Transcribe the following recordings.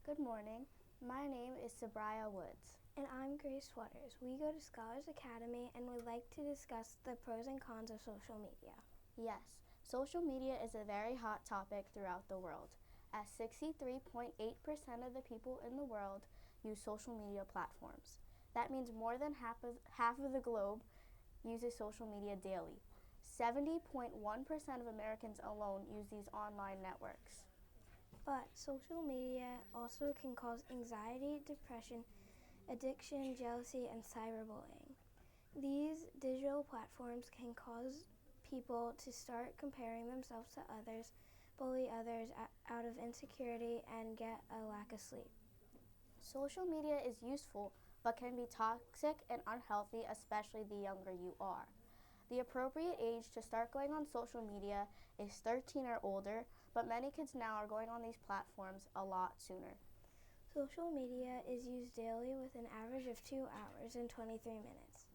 Good morning. My name is Sabraya Woods. And I'm Grace Waters. We go to Scholars Academy and would like to discuss the pros and cons of social media. Yes, social media is a very hot topic throughout the world, as 63.8% of the people in the world use social media platforms. That means more than half of the globe uses social media daily. 70.1% of Americans alone use these online networks. But social media also can cause anxiety, depression, addiction, jealousy, and cyberbullying. These digital platforms can cause people to start comparing themselves to others, bully others out of insecurity, and get a lack of sleep. Social media is useful but can be toxic and unhealthy, especially the younger you are. The appropriate age to start going on social media is 13 or older, but many kids now are going on these platforms a lot sooner. Social media is used daily with an average of 2 hours and 23 minutes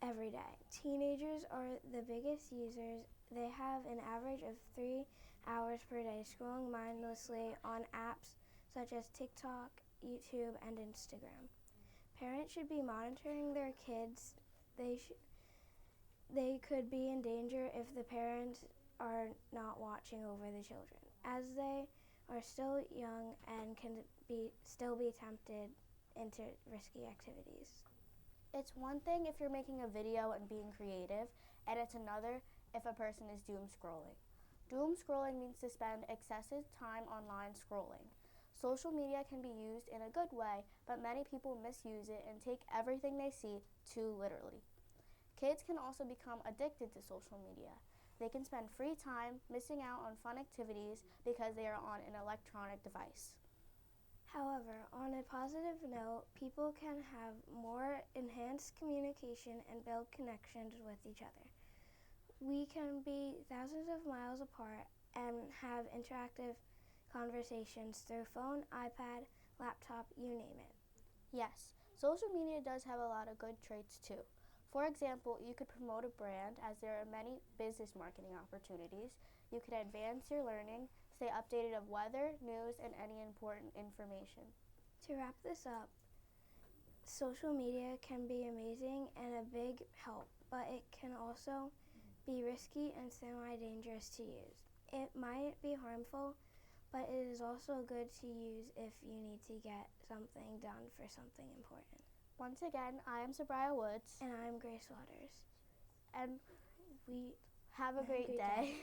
every day. Teenagers are the biggest users. They have an average of 3 hours per day scrolling mindlessly on apps such as TikTok, YouTube, and Instagram. Parents should be monitoring their kids. They could be in danger if the parents are not watching over the children, as they are still young and can still be tempted into risky activities. It's one thing if you're making a video and being creative, and it's another if a person is doom scrolling. Doom scrolling means to spend excessive time online scrolling. Social media can be used in a good way, but many people misuse it and take everything they see too literally. Kids can also become addicted to social media. They can spend free time missing out on fun activities because they are on an electronic device. However, on a positive note, people can have more enhanced communication and build connections with each other. We can be thousands of miles apart and have interactive conversations through phone, iPad, laptop, you name it. Yes, social media does have a lot of good traits too. For example, you could promote a brand as there are many business marketing opportunities. You could advance your learning, stay updated of weather, news, and any important information. To wrap this up, social media can be amazing and a big help, but it can also be risky and semi-dangerous to use. It might be harmful, but it is also good to use if you need to get something done for something important. Once again, I am Sabraya Woods. And I'm Grace Waters. And we have a great day.